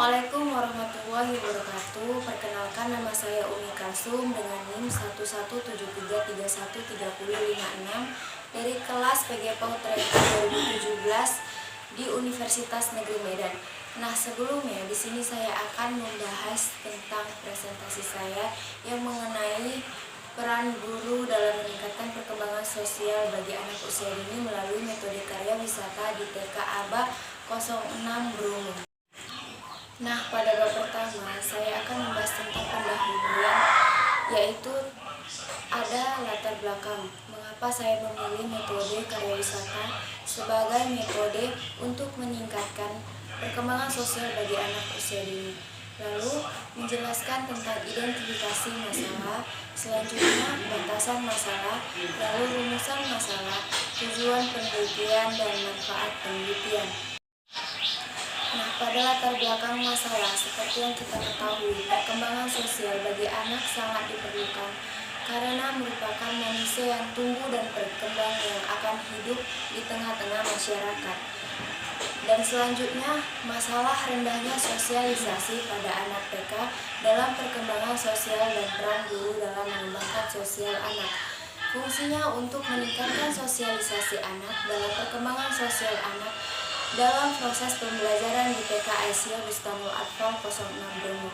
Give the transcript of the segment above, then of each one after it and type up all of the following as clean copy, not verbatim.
Assalamualaikum warahmatullahi wabarakatuh. Perkenalkan, nama saya Umi Kalsum dengan NIM 11733133056 dari kelas PG PAUD 2017 di Universitas Negeri Medan. Nah, sebelumnya di sini saya akan membahas tentang presentasi saya yang mengenai peran guru dalam meningkatkan perkembangan sosial bagi anak usia dini melalui metode karya wisata di TK ABA 06 Bromo. Nah, pada bab pertama saya akan membahas tentang pendahuluan, yaitu ada latar belakang mengapa saya memilih metode karya wisata sebagai metode untuk meningkatkan perkembangan sosial bagi anak usia dini. Lalu menjelaskan tentang identifikasi masalah, selanjutnya batasan masalah, lalu rumusan masalah, tujuan penelitian dan manfaat penelitian. Nah, pada latar belakang masalah, seperti yang kita ketahui, perkembangan sosial bagi anak sangat diperlukan karena merupakan manusia yang tumbuh dan berkembang yang akan hidup di tengah-tengah masyarakat. Dan selanjutnya, masalah rendahnya sosialisasi pada anak TK dalam perkembangan sosial dan peran guru dalam mengembangkan sosial anak. Fungsinya untuk meningkatkan sosialisasi anak dalam perkembangan sosial anak dalam proses pembelajaran di TK Aisyah Bustamul Atfal 06 Bromo.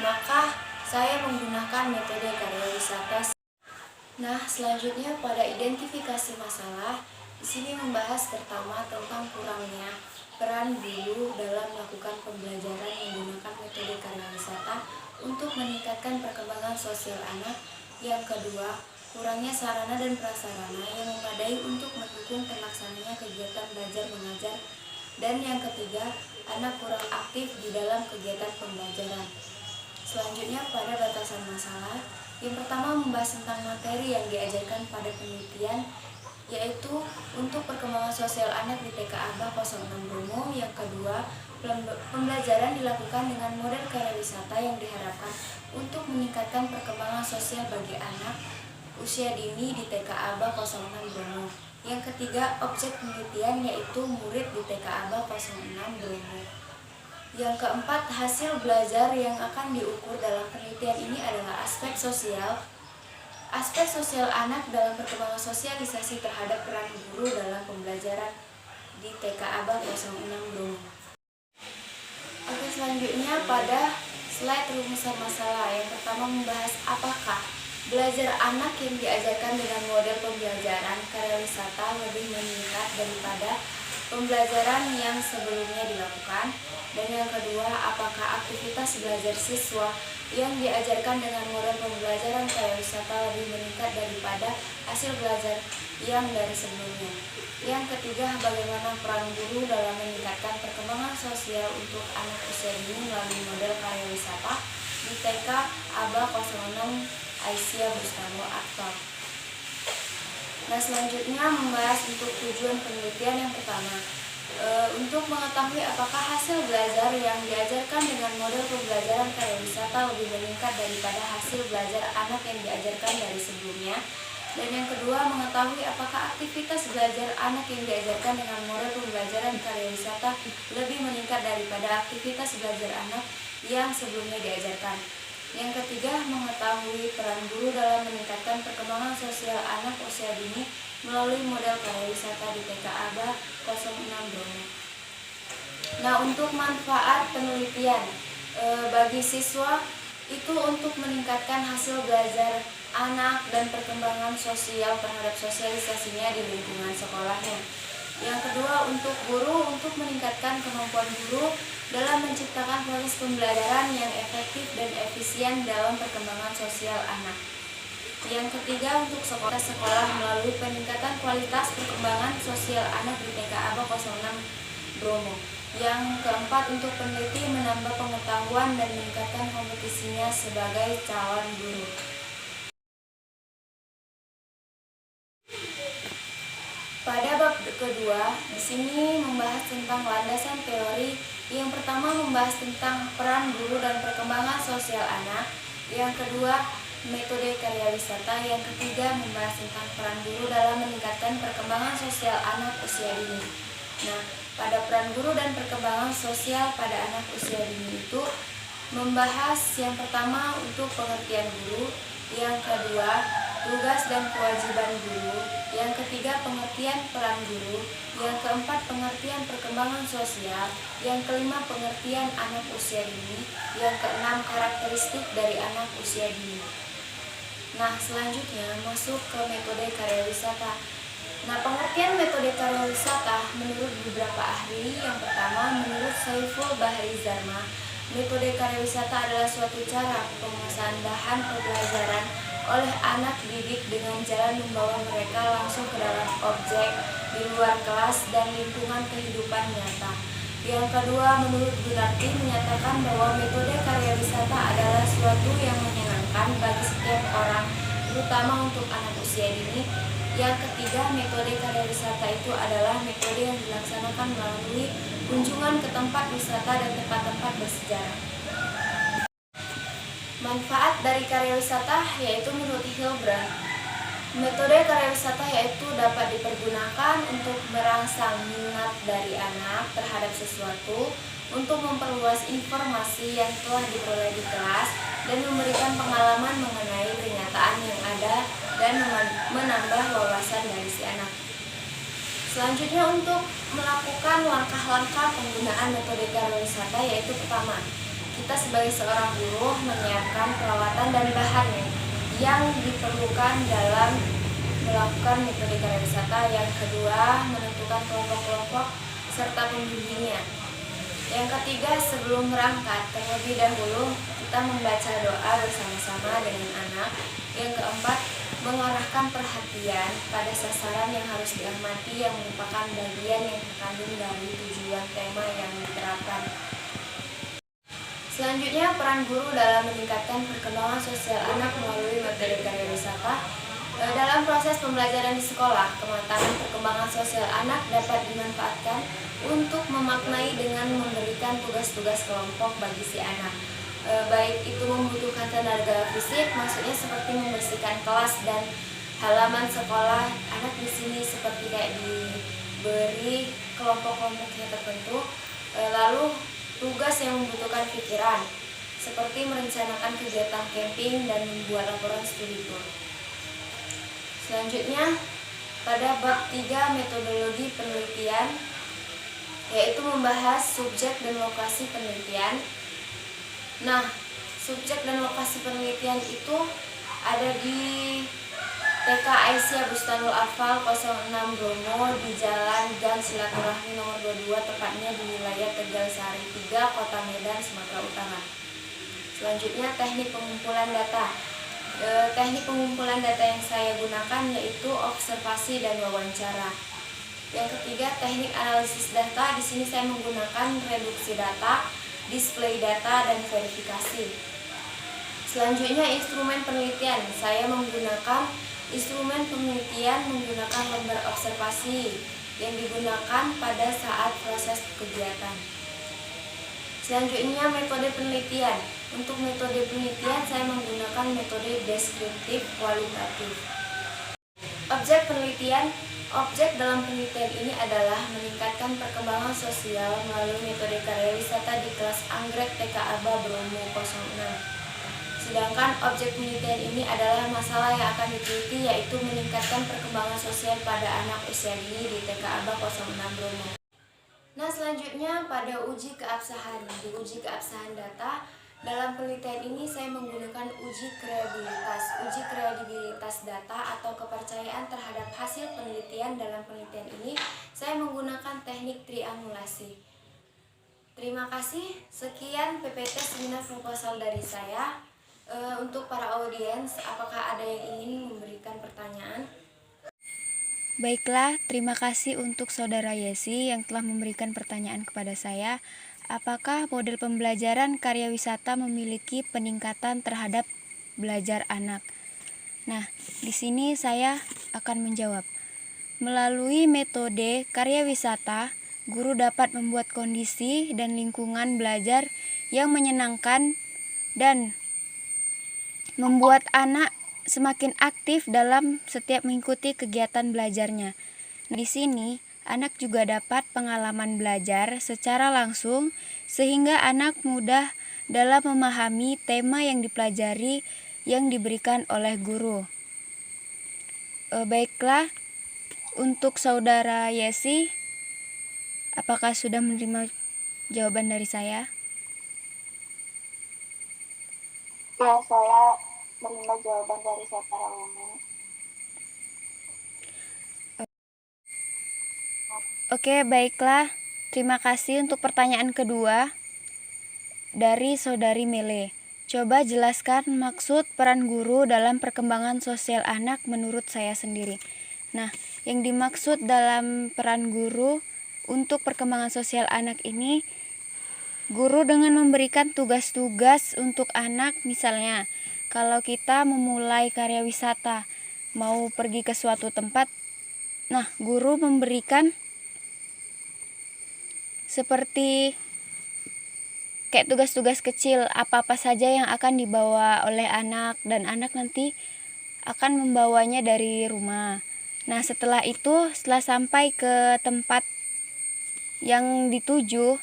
Maka saya menggunakan metode karya wisata. Nah, selanjutnya pada identifikasi masalah, di sini membahas pertama tentang kurangnya peran guru dalam melakukan pembelajaran menggunakan metode karya wisata untuk meningkatkan perkembangan sosial anak. Yang kedua, kurangnya sarana dan prasarana yang memadai untuk mendukung terlaksananya kegiatan belajar mengajar. Dan yang ketiga, anak kurang aktif di dalam kegiatan pembelajaran. Selanjutnya pada batasan masalah, yang pertama membahas tentang materi yang diajarkan pada penelitian, yaitu untuk perkembangan sosial anak di TK ABA 06 Bromo. Yang kedua, pembelajaran dilakukan dengan model karya wisata yang diharapkan untuk meningkatkan perkembangan sosial bagi anak usia dini di TK ABA 06 Bromo. Yang ketiga, objek penelitian yaitu murid di TK ABA 06 Bromo. Yang keempat, hasil belajar yang akan diukur dalam penelitian ini adalah aspek sosial. Aspek sosial anak dalam perkembangan sosialisasi terhadap peran guru dalam pembelajaran di TK ABA 06 Bromo. Oke, selanjutnya pada slide rumusan masalah. Yang pertama membahas apakah belajar anak yang diajarkan dengan model pembelajaran karya wisata lebih meningkat daripada pembelajaran yang sebelumnya dilakukan. Dan yang kedua, apakah aktivitas belajar siswa yang diajarkan dengan model pembelajaran karya wisata lebih meningkat daripada hasil belajar yang dari sebelumnya. Yang ketiga, bagaimana peran guru dalam meningkatkan perkembangan sosial untuk anak usia dini melalui model karya wisata di TK ABA 06 Aisyah Bustamul Atfal. Nah, selanjutnya membahas untuk tujuan penelitian. Yang pertama, untuk mengetahui apakah hasil belajar yang diajarkan dengan model pembelajaran karya wisata lebih meningkat daripada hasil belajar anak yang diajarkan dari sebelumnya. Dan yang kedua, mengetahui apakah aktivitas belajar anak yang diajarkan dengan model pembelajaran karya wisata lebih meningkat daripada aktivitas belajar anak yang sebelumnya diajarkan. Yang ketiga, mengetahui peran guru dalam meningkatkan perkembangan sosial anak usia dini melalui model karya wisata di TK ABA 06 Bromo. Nah, untuk manfaat penelitian bagi siswa itu untuk meningkatkan hasil belajar anak dan perkembangan sosial terhadap sosialisasinya di lingkungan sekolahnya. Yang kedua, untuk guru untuk meningkatkan kemampuan guru dalam menciptakan proses pembelajaran yang efektif dan efisien dalam perkembangan sosial anak. Yang ketiga, untuk sekolah melalui peningkatan kualitas perkembangan sosial anak di TK ABA 06 Bromo. Yang keempat, untuk peneliti menambah pengetahuan dan meningkatkan kompetisinya sebagai calon guru. Pada bab kedua, di sini membahas tentang landasan teori. Yang pertama membahas tentang peran guru dan perkembangan sosial anak. Yang kedua, metode karya wisata. Yang ketiga, membahas tentang peran guru dalam meningkatkan perkembangan sosial anak usia dini. Nah, pada peran guru dan perkembangan sosial pada anak usia dini itu membahas yang pertama untuk pengertian guru, yang kedua tugas dan kewajiban guru, yang ketiga pengertian peran guru, yang keempat pengertian perkembangan sosial, yang kelima pengertian anak usia dini, yang keenam karakteristik dari anak usia dini. Nah, selanjutnya masuk ke metode karya wisata. Nah, pengertian metode karya wisata menurut beberapa ahli, yang pertama menurut Saiful Bahri Zarma, metode karya wisata adalah suatu cara penguasaan bahan pembelajaran oleh anak didik dengan jalan membawa mereka langsung ke dalam objek di luar kelas dan lingkungan kehidupan nyata. Yang kedua, menurut Gunarti menyatakan bahwa metode karya wisata adalah suatu yang menyenangkan bagi setiap orang, terutama untuk anak usia dini. Yang ketiga, metode karya wisata itu adalah metode yang dilaksanakan melalui kunjungan ke tempat wisata dan tempat-tempat bersejarah. Manfaat dari karya wisata yaitu menurut Hilbrand, metode karya wisata yaitu dapat dipergunakan untuk merangsang minat dari anak terhadap sesuatu, untuk memperluas informasi yang telah diperoleh di kelas, dan memberikan pengalaman mengenai kenyataan yang ada dan menambah wawasan dari si anak. Selanjutnya untuk melakukan langkah-langkah penggunaan metode karya wisata yaitu pertama, kita sebagai seorang guru menyiapkan peralatan dan bahannya yang diperlukan dalam melakukan metode karya wisata. Yang kedua, menentukan kelompok-kelompok serta pembimbingnya. Yang ketiga, sebelum berangkat terlebih dahulu kita membaca doa bersama-sama dengan anak. Yang keempat, mengarahkan perhatian pada sasaran yang harus diamati yang merupakan bagian yang terkandung dari tujuan tema yang diterapkan. Selanjutnya, peran guru dalam meningkatkan perkembangan sosial anak melalui metode karya wisata. Dalam proses pembelajaran di sekolah, kematangan perkembangan sosial anak dapat dimanfaatkan untuk memaknai dengan memberikan tugas-tugas kelompok bagi si anak. Baik itu membutuhkan tenaga fisik, maksudnya seperti membersihkan kelas dan halaman sekolah. Anak di sini seperti kayak diberi kelompok-kelompoknya tertentu. Lalu tugas yang membutuhkan pikiran, seperti merencanakan kegiatan camping dan membuat laporan studi tour. Selanjutnya, pada bab 3 metodologi penelitian, yaitu membahas subjek dan lokasi penelitian. Nah, subjek dan lokasi penelitian itu ada di TK Aisyah Bustanul Afal 06 Bromo di Jalan Gang Silaturahmi nomor 22, tepatnya di wilayah Tegal Sari 3, Kota Medan, Sumatera Utara. Selanjutnya, teknik pengumpulan data. Teknik pengumpulan data yang saya gunakan yaitu observasi dan wawancara. Yang ketiga, teknik analisis data. Di sini saya menggunakan reduksi data, display data, dan verifikasi. Selanjutnya, instrumen penelitian. Saya menggunakan instrumen penelitian menggunakan lembar observasi yang digunakan pada saat proses kegiatan. Selanjutnya, metode penelitian. Untuk metode penelitian saya menggunakan metode deskriptif kualitatif. Objek penelitian. Objek dalam penelitian ini adalah meningkatkan perkembangan sosial melalui metode karya wisata di kelas Anggrek TK Aba Bromo 06. Sedangkan objek penelitian ini adalah masalah yang akan diteliti, yaitu meningkatkan perkembangan sosial pada anak usia dini di TK Aba 06 Bromo. Nah, selanjutnya pada uji keabsahan. Di uji keabsahan data, dalam penelitian ini saya menggunakan uji kredibilitas. Uji kredibilitas data atau kepercayaan terhadap hasil penelitian. Dalam penelitian ini saya menggunakan teknik triangulasi. Terima kasih. Sekian PPT seminar proposal dari saya. Untuk para audiens, apakah ada yang ingin memberikan pertanyaan? Baiklah, terima kasih untuk Saudara Yesi yang telah memberikan pertanyaan kepada saya. Apakah model pembelajaran karya wisata memiliki peningkatan terhadap belajar anak? Nah, di sini saya akan menjawab. Melalui metode karya wisata, guru dapat membuat kondisi dan lingkungan belajar yang menyenangkan dan membuat anak semakin aktif dalam setiap mengikuti kegiatan belajarnya. Nah, di sini anak juga dapat pengalaman belajar secara langsung sehingga anak mudah dalam memahami tema yang dipelajari yang diberikan oleh guru. Baiklah, untuk saudara Yesi, apakah sudah menerima jawaban dari saya? Ya, saya menerima jawaban dari saudara Umi. Oke, baiklah. Terima kasih untuk pertanyaan kedua dari saudari Mele. Coba jelaskan maksud peran guru dalam perkembangan sosial anak menurut saya sendiri. Nah, yang dimaksud dalam peran guru untuk perkembangan sosial anak ini, guru dengan memberikan tugas-tugas untuk anak, misalnya kalau kita memulai karya wisata, mau pergi ke suatu tempat, nah guru memberikan seperti kayak tugas-tugas kecil, apa-apa saja yang akan dibawa oleh anak, dan anak nanti akan membawanya dari rumah. Nah, setelah itu, setelah sampai ke tempat yang dituju,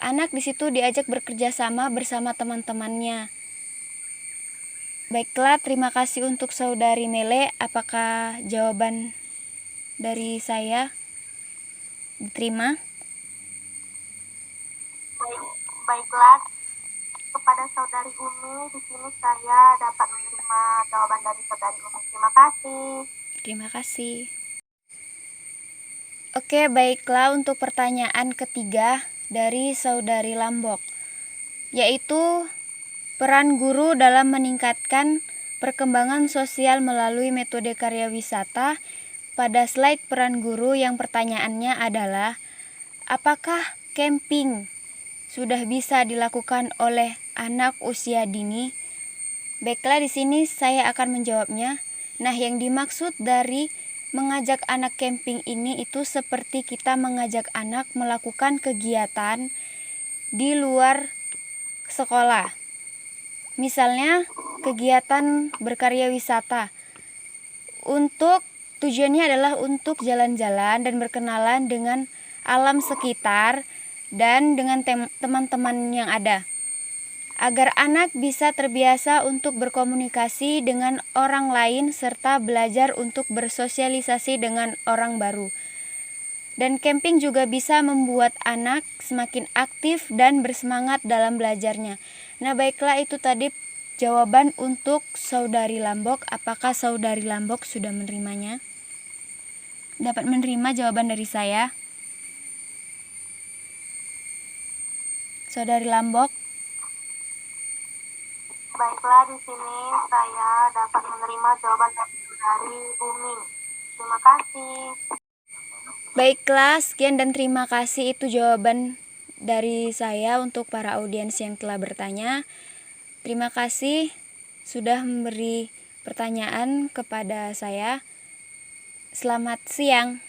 anak di situ diajak bekerja sama bersama teman-temannya. Baiklah, terima kasih untuk saudari Mele. Apakah jawaban dari saya diterima? Baiklah, kepada saudari Umi, di sini saya dapat menerima jawaban dari saudari Umi. Terima kasih. Terima kasih. Oke, baiklah, untuk pertanyaan ketiga dari saudari Lambok, yaitu peran guru dalam meningkatkan perkembangan sosial melalui metode karya wisata. Pada slide peran guru yang pertanyaannya adalah, apakah camping sudah bisa dilakukan oleh anak usia dini? Baiklah, di sini saya akan menjawabnya. Nah, yang dimaksud dari mengajak anak camping ini itu seperti kita mengajak anak melakukan kegiatan di luar sekolah. Misalnya, kegiatan berkarya wisata. Tujuannya adalah untuk jalan-jalan dan berkenalan dengan alam sekitar dan dengan teman-teman yang ada, agar anak bisa terbiasa untuk berkomunikasi dengan orang lain serta belajar untuk bersosialisasi dengan orang baru. Dan camping juga bisa membuat anak semakin aktif dan bersemangat dalam belajarnya. Nah, baiklah, itu tadi jawaban untuk saudari Lambok. Apakah saudari Lambok sudah menerimanya? Dapat menerima jawaban dari saya? Saudari Lambok? Baiklah, di sini saya dapat menerima jawaban dari saudari Umi. Terima kasih. Baiklah, sekian dan terima kasih, itu jawaban dari saya untuk para audiens yang telah bertanya. Terima kasih sudah memberi pertanyaan kepada saya. Selamat siang.